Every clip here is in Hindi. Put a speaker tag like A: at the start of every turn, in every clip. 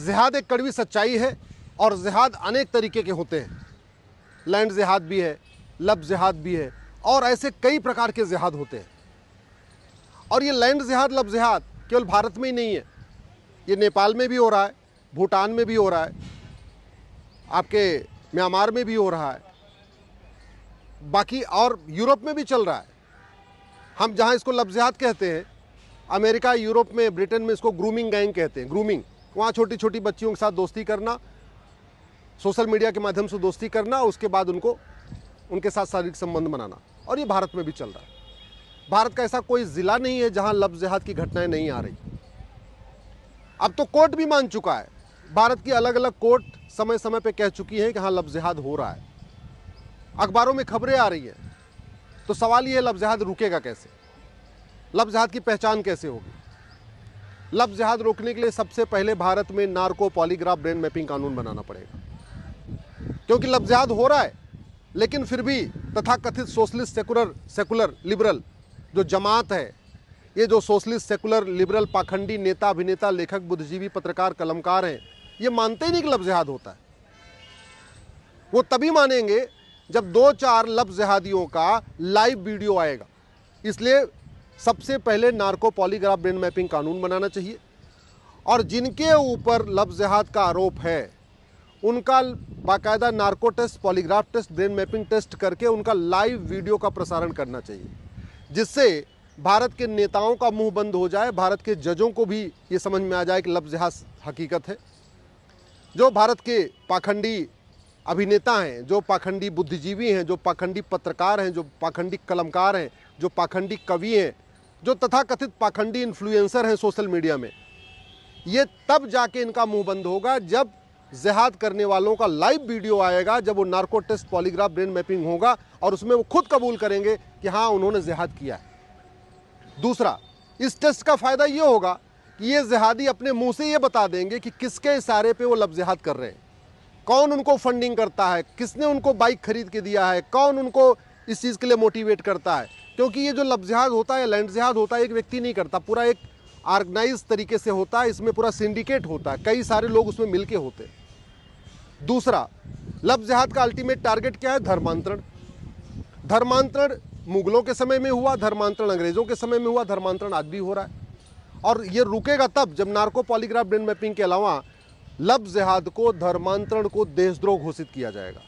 A: जिहाद एक कड़वी सच्चाई है और जिहाद अनेक तरीके के होते हैं। लैंड जिहाद भी है, लब जिहाद भी है और ऐसे कई प्रकार के जिहाद होते हैं। और ये लैंड जिहाद, लब जिहाद केवल भारत में ही नहीं है, ये नेपाल में भी हो रहा है, भूटान में भी हो रहा है, आपके म्यांमार में भी हो रहा है, बाकी और यूरोप में भी चल रहा है। हम जहाँ इसको लब जिहाद कहते हैं, अमेरिका, यूरोप में, ब्रिटेन में इसको ग्रूमिंग गैंग कहते हैं। ग्रूमिंग, वहाँ छोटी छोटी बच्चियों के साथ दोस्ती करना, सोशल मीडिया के माध्यम से दोस्ती करना, उसके बाद उनके साथ शारीरिक संबंध बनाना, और ये भारत में भी चल रहा है। भारत का ऐसा कोई ज़िला नहीं है जहाँ लब जिहाद की घटनाएं नहीं आ रही। अब तो कोर्ट भी मान चुका है, भारत की अलग अलग कोर्ट समय समय पे कह चुकी है कि हाँ लब जिहाद हो रहा है, अखबारों में खबरें आ रही हैं। तो सवाल ये है, लब जिहाद रुकेगा कैसे? लब जिहाद की पहचान कैसे होगी? लब जिहाद रोकने के लिए सबसे पहले भारत में नार्को पॉलीग्राफ ब्रेन मैपिंग कानून बनाना पड़ेगा, क्योंकि लब जिहाद हो रहा है लेकिन फिर भी तथाकथित सोशलिस्ट सेकुलर लिबरल जो जमात है, ये जो सोशलिस्ट सेकुलर लिबरल पाखंडी नेता, अभिनेता, लेखक, बुद्धिजीवी, पत्रकार, कलमकार हैं, ये मानते ही नहीं कि लब जिहाद होता है। वो तभी मानेंगे जब 2-4 लब जिहादियों का लाइव वीडियो आएगा। इसलिए सबसे पहले नार्को पॉलीग्राफ ब्रेन मैपिंग कानून बनाना चाहिए और जिनके ऊपर लब जिहाद का आरोप है उनका बाकायदा narco test, polygraph test, brain mapping test करके उनका लाइव वीडियो का प्रसारण करना चाहिए, जिससे भारत के नेताओं का मुंह बंद हो जाए, भारत के जजों को भी ये समझ में आ जाए कि लब जिहाद हकीकत है। जो भारत के पाखंडी अभिनेता हैं, जो पाखंडी बुद्धिजीवी हैं, जो पाखंडी पत्रकार हैं, जो पाखंडी कलमकार हैं, जो पाखंडी कवि हैं, जो तथाकथित पाखंडी इन्फ्लुएंसर हैं सोशल मीडिया में, ये तब जाके इनका मुंह बंद होगा जब जिहाद करने वालों का लाइव वीडियो आएगा, जब वो narco test, polygraph brain mapping होगा और उसमें वो खुद कबूल करेंगे कि हाँ उन्होंने जिहाद किया है। दूसरा, इस टेस्ट का फायदा ये होगा कि ये जिहादी अपने मुंह से ये बता देंगे कि किसके इशारे पे वो लब जिहाद कर रहे हैं, कौन उनको फंडिंग करता है, किसने उनको बाइक खरीद के दिया है, कौन उनको इस चीज़ के लिए मोटिवेट करता है। क्योंकि ये जो लब जिहाद होता है, लैंड जिहाद होता है, एक व्यक्ति नहीं करता, पूरा एक ऑर्गेनाइज तरीके से होता है, इसमें पूरा सिंडिकेट होता है, कई सारे लोग उसमें मिलके होते हैं। दूसरा, लब जिहाद का अल्टीमेट टारगेट क्या है? धर्मांतरण। धर्मांतरण मुगलों के समय में हुआ, धर्मांतरण अंग्रेजों के समय में हुआ, धर्मांतरण आज भी हो रहा है। और ये रुकेगा तब जब नार्को पॉलीग्राफ ब्रेन मैपिंग के अलावा लब जिहाद को, धर्मांतरण को देशद्रोह घोषित किया जाएगा,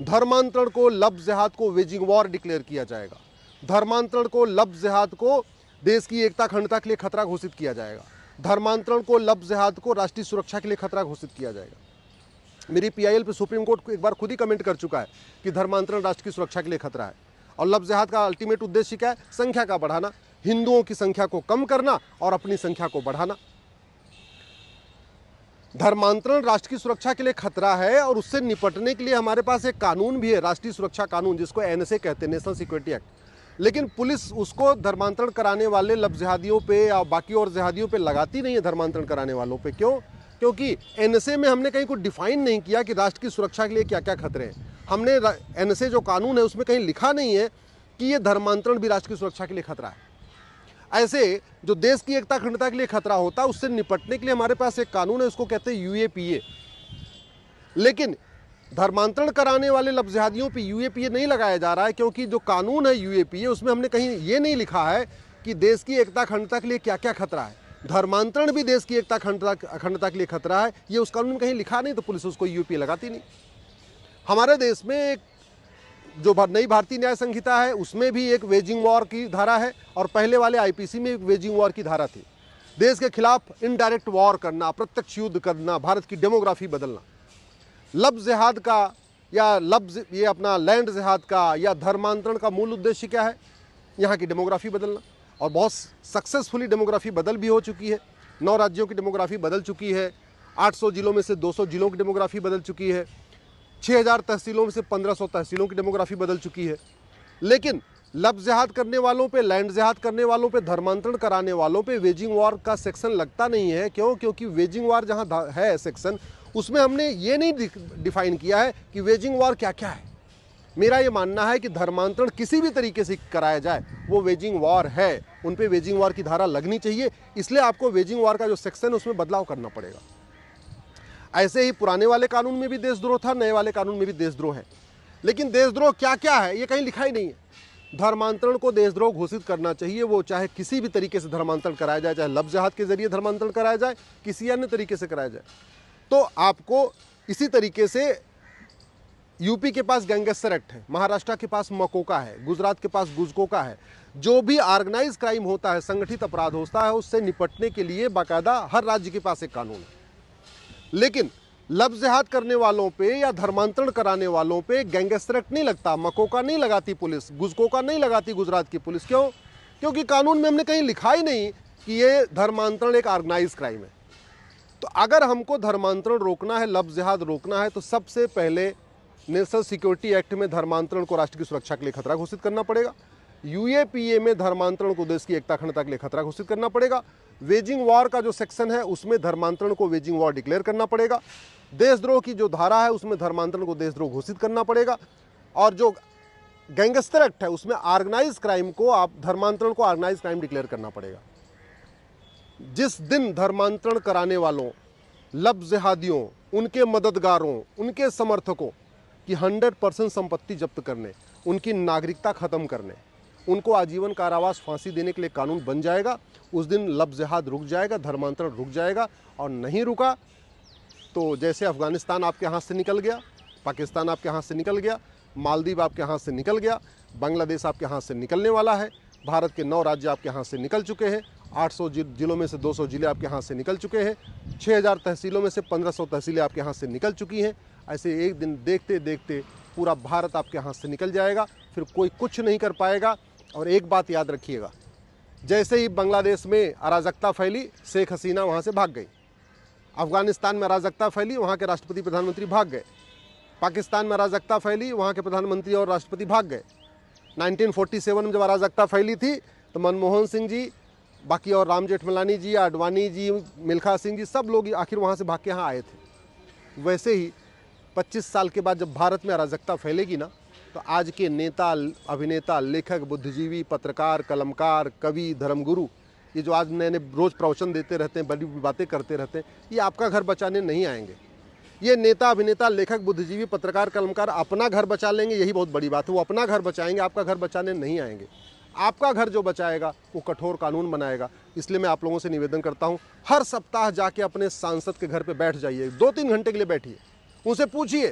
A: धर्मांतरण को, लब जिहाद को वेजिंग वॉर डिक्लेयर किया जाएगा, धर्मांतरण को, लब जिहाद को देश की एकता अखंडता के लिए खतरा घोषित किया जाएगा, धर्मांतरण को, लब जिहाद को राष्ट्रीय सुरक्षा के लिए खतरा घोषित किया जाएगा। मेरी PIL पे सुप्रीम कोर्ट एक बार खुद ही कमेंट कर चुका है कि धर्मांतरण राष्ट्र की सुरक्षा के लिए खतरा है। और लब जिहाद का अल्टीमेट उद्देश्य क्या है? संख्या का बढ़ाना, हिंदुओं की संख्या को कम करना और अपनी संख्या को बढ़ाना। धर्मांतरण राष्ट्र की सुरक्षा के लिए खतरा है और उससे निपटने के लिए हमारे पास एक कानून भी है, राष्ट्रीय सुरक्षा कानून, जिसको NSA कहते हैं, नेशनल सिक्योरिटी एक्ट। लेकिन पुलिस उसको धर्मांतरण कराने वाले लब जिहादियों पे या बाकी और जिहादियों पे लगाती नहीं है, धर्मांतरण कराने वालों पे। क्यों? क्योंकि NSA में हमने कहीं को डिफाइन नहीं किया कि राष्ट्र की सुरक्षा के लिए क्या क्या खतरे हैं। हमने NSA जो कानून है उसमें कहीं लिखा नहीं है कि ये धर्मांतरण भी राष्ट्र की सुरक्षा के लिए खतरा है। ऐसे जो देश की एकता अखंडता के लिए खतरा होता है, उससे निपटने के लिए हमारे पास एक कानून है, उसको कहते हैं UAPA। लेकिन धर्मांतरण कराने वाले लब जिहादियों पे UAPA नहीं लगाया जा रहा है, क्योंकि जो कानून है UAPA, उसमें हमने कहीं ये नहीं लिखा है कि देश की एकता अखंडता के लिए क्या क्या खतरा है। धर्मांतरण भी देश की एकता अखंडता के लिए खतरा है, ये उस कानून में कहीं लिखा नहीं, तो पुलिस उसको UAPA लगाती नहीं। हमारे देश में एक जो नई भारतीय न्याय संहिता है उसमें भी एक वेजिंग वॉर की धारा है और पहले वाले IPC में एक वेजिंग वॉर की धारा थी। देश के खिलाफ इनडायरेक्ट वॉर करना, प्रत्यक्ष युद्ध करना, भारत की डेमोग्राफी बदलना। लब जिहाद का या ये अपना लैंड जिहाद का या धर्मांतरण का मूल उद्देश्य क्या है? यहाँ की डेमोग्राफी बदलना। और बहुत सक्सेसफुली डेमोग्राफी बदल भी हो चुकी है। 9 राज्यों की डेमोग्राफी बदल चुकी है, 800 जिलों में से 200 जिलों की डेमोग्राफी बदल चुकी है, 6000 तहसीलों में से 1500 तहसीलों की डेमोग्राफी बदल चुकी है। लेकिन लब जिहाद करने वालों पे, लैंड जिहाद करने वालों पे, धर्मांतरण कराने वालों पे वेजिंग वॉर का सेक्शन लगता नहीं है। क्यों? क्योंकि वेजिंग वॉर जहाँ है सेक्शन, उसमें हमने ये नहीं डिफाइन किया है कि वेजिंग वॉर क्या क्या है। मेरा ये मानना है कि धर्मांतरण किसी भी तरीके से कराया जाए वो वेजिंग वॉर है, उन पे वेजिंग वॉर की धारा लगनी चाहिए। इसलिए आपको वेजिंग वॉर का जो सेक्शन है उसमें बदलाव करना पड़ेगा। ऐसे ही पुराने वाले कानून में भी देशद्रोह था, नए वाले कानून में भी देशद्रोह है। लेकिन देशद्रोह क्या क्या है ये कहीं लिखा ही नहीं है। धर्मांतरण को देशद्रोह घोषित करना चाहिए, वो चाहे किसी भी तरीके से धर्मांतरण कराया जाए, चाहे लफ्ज़ जिहाद के जरिए धर्मांतरण कराया जाए, किसी अन्य तरीके से कराया जाए। तो आपको इसी तरीके से यूपी के पास गैंगस्टर एक्ट है, महाराष्ट्र के पास मकोका है, गुजरात के पास गुजकोका है। जो भी ऑर्गेनाइज क्राइम होता है, संगठित अपराध होता है, उससे निपटने के लिए बाकायदा हर राज्य के पास एक कानून है। लेकिन लफ्ज़ जिहाद करने वालों पे या धर्मांतरण कराने वालों पे गैंगस्टर एक्ट नहीं लगता, मकोका नहीं लगाती पुलिस, गुजकोका नहीं लगाती गुजरात की पुलिस। क्यों? क्योंकि कानून में हमने कहीं लिखा ही नहीं कि ये धर्मांतरण एक ऑर्गेनाइज क्राइम है। तो अगर हमको धर्मांतरण रोकना है, लफ्ज़ जिहाद रोकना है, तो सबसे पहले नेशनल सिक्योरिटी एक्ट में धर्मांतरण को राष्ट्र की सुरक्षा के लिए खतरा घोषित करना पड़ेगा। यूएपीए में धर्मांतरण को देश की एकता अखंडता के लिए खतरा घोषित करना पड़ेगा। वेजिंग वॉर का जो सेक्शन है उसमें धर्मांतरण को वेजिंग वॉर डिक्लेयर करना पड़ेगा। देशद्रोह की जो धारा है उसमें धर्मांतरण को देशद्रोह घोषित करना पड़ेगा। और जो गैंगस्टर एक्ट है उसमें ऑर्गेनाइज क्राइम को, आप धर्मांतरण को ऑर्गेनाइज क्राइम डिक्लेयर करना पड़ेगा। जिस दिन धर्मांतरण कराने वालों, लफ्ज़ जिहादियों, उनके मददगारों, उनके समर्थकों की 100% संपत्ति जब्त करने, उनकी नागरिकता ख़त्म करने, उनको आजीवन कारावास, फांसी देने के लिए कानून बन जाएगा, उस दिन लफ्ज़ जिहाद रुक जाएगा, धर्मांतरण रुक जाएगा। और नहीं रुका तो जैसे अफ़गानिस्तान आपके हाथ से निकल गया, पाकिस्तान आपके हाथ से निकल गया, मालदीव आपके हाथ से निकल गया, बांग्लादेश आपके हाथ से निकलने वाला है, भारत के 9 राज्य आपके हाथ से निकल चुके हैं, 800 जिलों में से 200 जिले आपके हाथ से निकल चुके हैं, 6000 तहसीलों में से 1500 तहसीलें आपके हाथ से निकल चुकी हैं। ऐसे एक दिन देखते देखते पूरा भारत आपके हाथ से निकल जाएगा, फिर कोई कुछ नहीं कर पाएगा। और एक बात याद रखिएगा, जैसे ही बांग्लादेश में अराजकता फैली, शेख हसीना वहाँ से भाग गई। अफ़गानिस्तान में अराजकता फैली, वहाँ के राष्ट्रपति प्रधानमंत्री भाग गए। पाकिस्तान में अराजकता फैली, वहाँ के प्रधानमंत्री और राष्ट्रपति भाग गए। 1947 में जब अराजकता फैली थी तो मनमोहन सिंह जी, बाकी और राम जेठमलानी जी, आडवाणी जी, मिल्खा सिंह जी, सब लोग आखिर वहाँ से भाग के यहाँ आए थे। वैसे ही 25 साल के बाद जब भारत में अराजकता फैलेगी ना, तो आज के नेता, अभिनेता, लेखक, बुद्धिजीवी, पत्रकार, कलमकार, कवि, धर्मगुरु, ये जो आज नए नए रोज़ प्रवचन देते रहते हैं, बड़ी बातें करते रहते हैं, ये आपका घर बचाने नहीं आएंगे। ये नेता, अभिनेता, लेखक, बुद्धिजीवी, पत्रकार, कलमकार अपना घर बचा लेंगे, यही बहुत बड़ी बात है। वो अपना घर बचाएंगे, आपका घर बचाने नहीं आएंगे। आपका घर जो बचाएगा वो कठोर कानून बनाएगा। इसलिए मैं आप लोगों से निवेदन करता हूँ, हर सप्ताह जाके अपने सांसद के घर पे बैठ जाइए, 2-3 घंटे के लिए बैठिए, उनसे पूछिए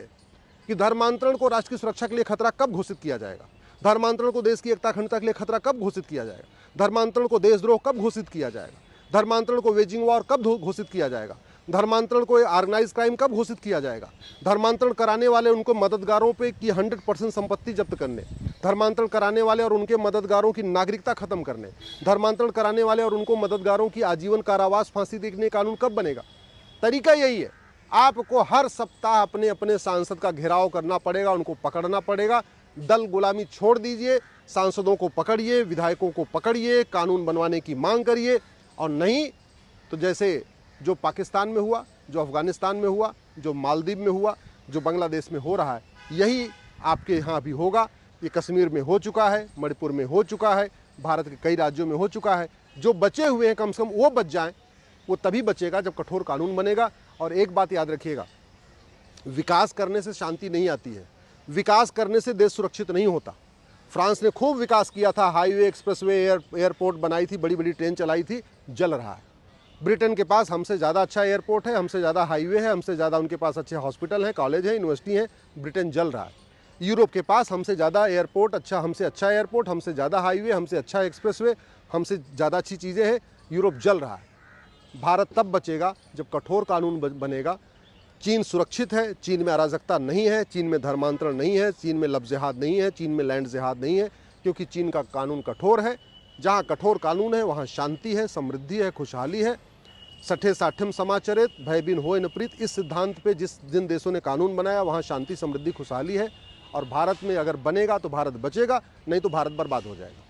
A: कि धर्मांतरण को राष्ट्र की सुरक्षा के लिए खतरा कब घोषित किया जाएगा, धर्मांतरण को देश की एकता अखंडता के लिए खतरा कब घोषित किया जाएगा, धर्मांतरण को देशद्रोह कब घोषित किया जाएगा, धर्मांतरण को वेजिंग वॉर कब घोषित किया जाएगा, धर्मांतरण को ऑर्गेनाइज क्राइम कब घोषित किया जाएगा, धर्मांतरण कराने वाले उनको मददगारों पे की 100% संपत्ति जब्त करने, धर्मांतरण कराने वाले और उनके मददगारों की नागरिकता खत्म करने, धर्मांतरण कराने वाले और उनको मददगारों की आजीवन कारावास, फांसी देने कानून कब बनेगा। तरीका यही है, आपको हर सप्ताह अपने अपने सांसद का घेराव करना पड़ेगा, उनको पकड़ना पड़ेगा। दल गुलामी छोड़ दीजिए, सांसदों को पकड़िए, विधायकों को पकड़िए, कानून बनवाने की मांग करिए। और नहीं तो जैसे जो पाकिस्तान में हुआ, जो अफ़गानिस्तान में हुआ, जो मालदीव में हुआ, जो बांग्लादेश में हो रहा है, यही आपके यहाँ भी होगा। ये कश्मीर में हो चुका है, मणिपुर में हो चुका है, भारत के कई राज्यों में हो चुका है। जो बचे हुए हैं कम से कम वो बच जाएं। वो तभी बचेगा जब कठोर कानून बनेगा। और एक बात याद रखिएगा, विकास करने से शांति नहीं आती है, विकास करने से देश सुरक्षित नहीं होता। फ्रांस ने खूब विकास किया था, हाईवे, एक्सप्रेसवे, एयरपोर्ट बनाई थी, बड़ी बड़ी ट्रेन चलाई थी, जल रहा है। ब्रिटेन के पास हमसे ज़्यादा अच्छा एयरपोर्ट है, हमसे ज़्यादा हाईवे है, हमसे ज़्यादा उनके पास अच्छे हॉस्पिटल हैं, कॉलेज हैं, यूनिवर्सिटी हैं, ब्रिटेन जल रहा है। यूरोप के पास हमसे ज़्यादा एयरपोर्ट, हमसे अच्छा एयरपोर्ट, हमसे ज़्यादा हाईवे, हमसे अच्छा एक्सप्रेसवे, हमसे ज़्यादा अच्छी चीज़ें हैं, यूरोप जल रहा है। भारत तब बचेगा जब कठोर कानून बनेगा। चीन सुरक्षित है, चीन में अराजकता नहीं है, चीन में धर्मांतरण नहीं है, चीन में लफ्ज़ जिहाद नहीं है, चीन में लैंड जिहाद नहीं है, क्योंकि चीन का कानून कठोर है। जहाँ कठोर कानून है वहाँ शांति है, समृद्धि है, खुशहाली है। सठे साठम समाचरित भय बिन होय न प्रीत, इस सिद्धांत पे जिन देशों ने कानून बनाया वहाँ शांति, समृद्धि, खुशहाली है। और भारत में अगर बनेगा तो भारत बचेगा, नहीं तो भारत बर्बाद हो जाएगा।